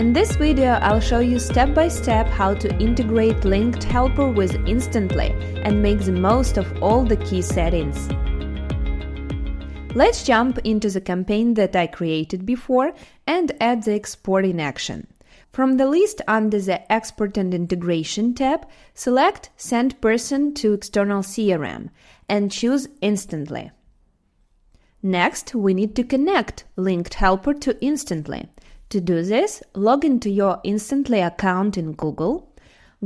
In this video, I'll show you step by step how to integrate linked helper with Instantly and make the most of all the key settings. Let's jump into the campaign that I created before and add the exporting action. From the list under the Export and Integration tab, select Send Person to External CRM and choose Instantly. Next, we need to connect linked helper to Instantly. To do this, log into your Instantly account in Google,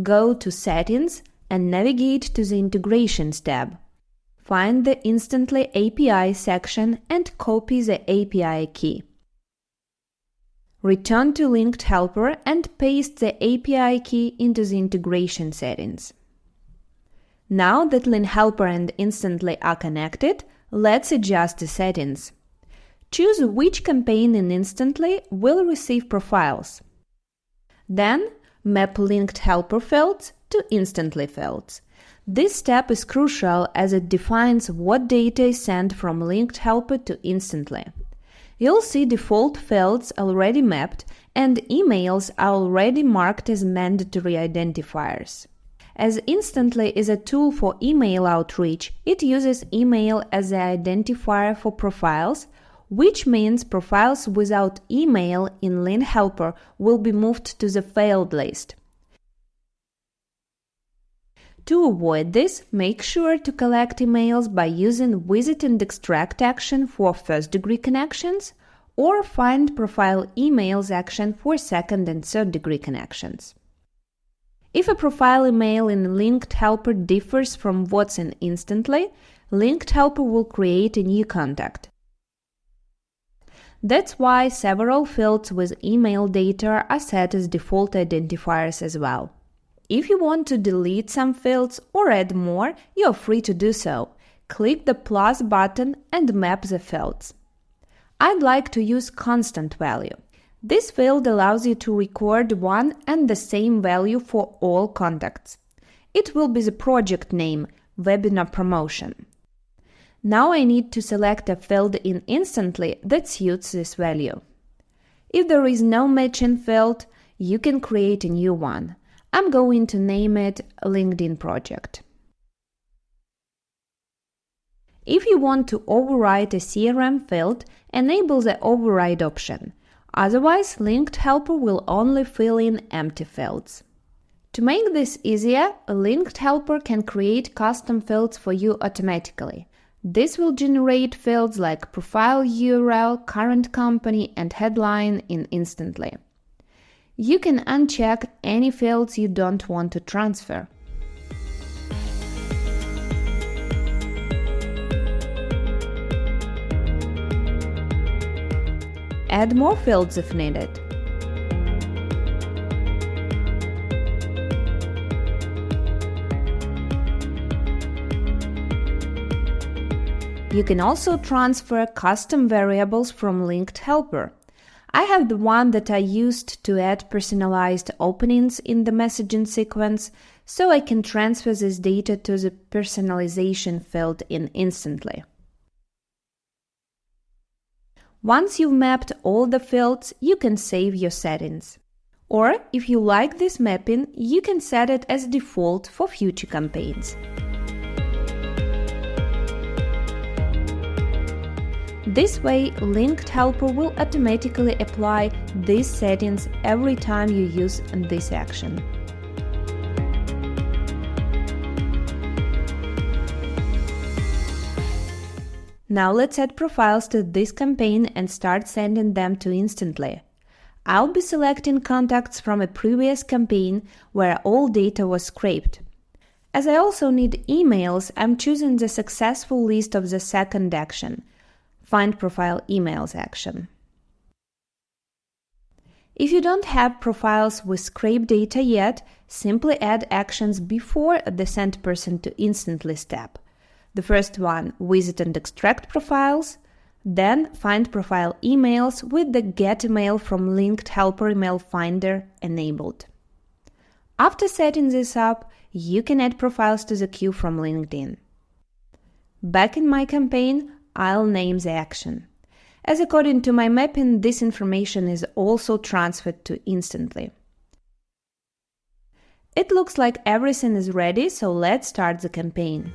go to Settings and navigate to the Integrations tab. Find the Instantly API section and copy the API key. Return to linked helper and paste the API key into the integration settings. Now that linked helper and Instantly are connected, let's adjust the settings. Choose which campaign in Instantly will receive profiles. Then, map linked helper fields to Instantly fields. This step is crucial as it defines what data is sent from linked helper to Instantly. You'll see default fields already mapped and emails are already marked as mandatory identifiers. As Instantly is a tool for email outreach, it uses email as the identifier for profiles, which means profiles without email in linked helper will be moved to the failed list. To avoid this, make sure to collect emails by using Visit and Extract action for first-degree connections or Find Profile Emails action for second- and third-degree connections. If a profile email in linked helper differs from what's in Instantly, linked helper will create a new contact. That's why several fields with email data are set as default identifiers as well. If you want to delete some fields or add more, you're free to do so. Click the plus button and map the fields. I'd like to use constant value. This field allows you to record one and the same value for all contacts. It will be the project name, webinar promotion. Now I need to select a field in Instantly that suits this value. If there is no matching field, you can create a new one. I'm going to name it LinkedIn Project. If you want to override a CRM field, enable the Override option. Otherwise, linked helper will only fill in empty fields. To make this easier, a linked helper can create custom fields for you automatically. This will generate fields like profile URL, current company, and headline in Instantly. You can uncheck any fields you don't want to transfer. Add more fields if needed. You can also transfer custom variables from linked helper. I have the one that I used to add personalized openings in the messaging sequence, so I can transfer this data to the personalization field in Instantly. Once you've mapped all the fields, you can save your settings. Or, if you like this mapping, you can set it as default for future campaigns. This way, linked helper will automatically apply these settings every time you use this action. Now let's add profiles to this campaign and start sending them to Instantly. I'll be selecting contacts from a previous campaign where all data was scraped. As I also need emails, I'm choosing the successful list of the second action, Find Profile Emails action. If you don't have profiles with scraped data yet, simply add actions before the Send Person to Instantly step. The first one, Visit and Extract Profiles, then Find Profile Emails with the Get Email from Linked Helper Email Finder enabled. After setting this up, you can add profiles to the queue from LinkedIn. Back in my campaign, I'll name the action. as according to my mapping, this information is also transferred to instantly. It looks like everything is ready, so let's start the campaign.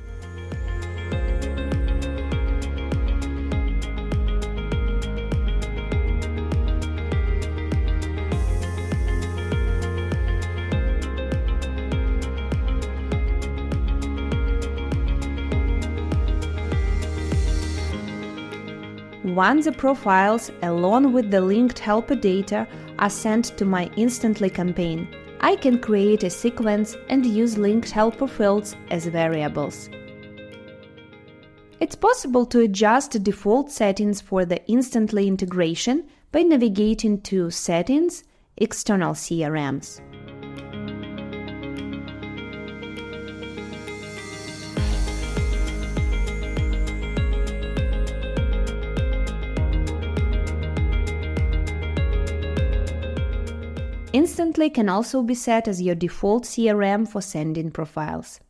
Once the profiles, along with the linked helper data, are sent to my Instantly campaign, I can create a sequence and use linked helper fields as variables. It's possible to adjust the default settings for the Instantly integration by navigating to Settings, External CRMs. Instantly can also be set as your default CRM for sending profiles.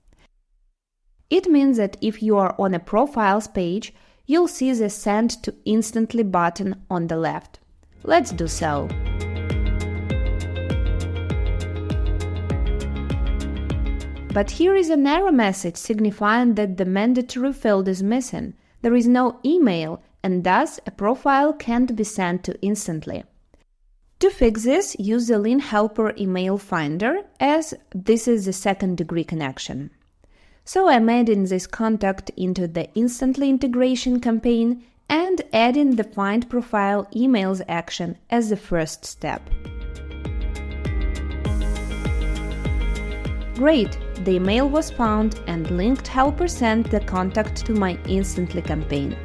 It means that if you are on a profiles page, you'll see the Send to Instantly button on the left. Let's do so. But here is an error message signifying that the mandatory field is missing. There is no email, and thus a profile can't be sent to Instantly. To fix this, use the Lean Helper email finder, as this is the second-degree connection. So I'm adding this contact into the Instantly integration campaign and adding the Find Profile Emails action as the first step. Great! The email was found and linked helper sent the contact to my Instantly campaign.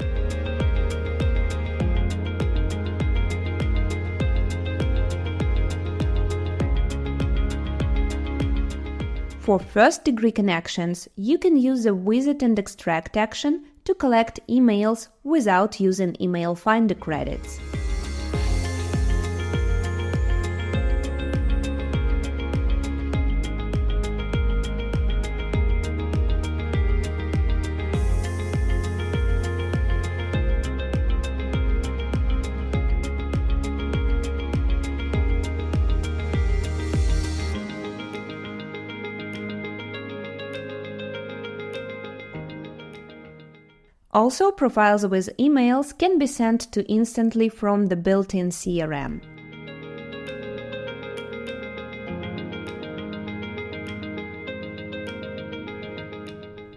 For first-degree connections, you can use the Visit and Extract action to collect emails without using Email Finder credits. Also, profiles with emails can be sent to Instantly from the built-in CRM.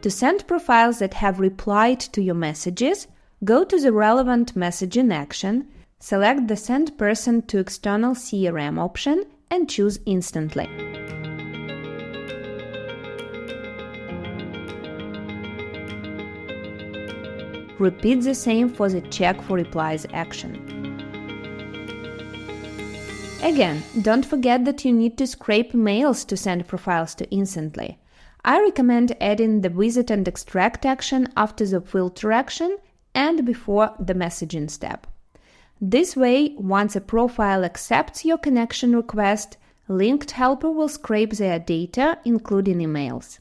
To send profiles that have replied to your messages, go to the relevant messaging action, select the Send Person to External CRM option and choose Instantly. Repeat the same for the Check for Replies action. Again, don't forget that you need to scrape mails to send profiles to Instantly. I recommend adding the Visit and Extract action after the Filter action and before the messaging step. This way, once a profile accepts your connection request, linked helper will scrape their data, including emails.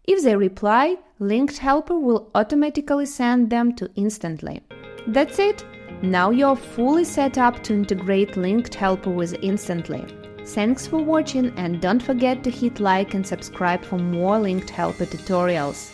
If they reply, linked helper will automatically send them to Instantly. That's it! Now you're fully set up to integrate linked helper with Instantly. Thanks for watching, and don't forget to hit like and subscribe for more linked helper tutorials.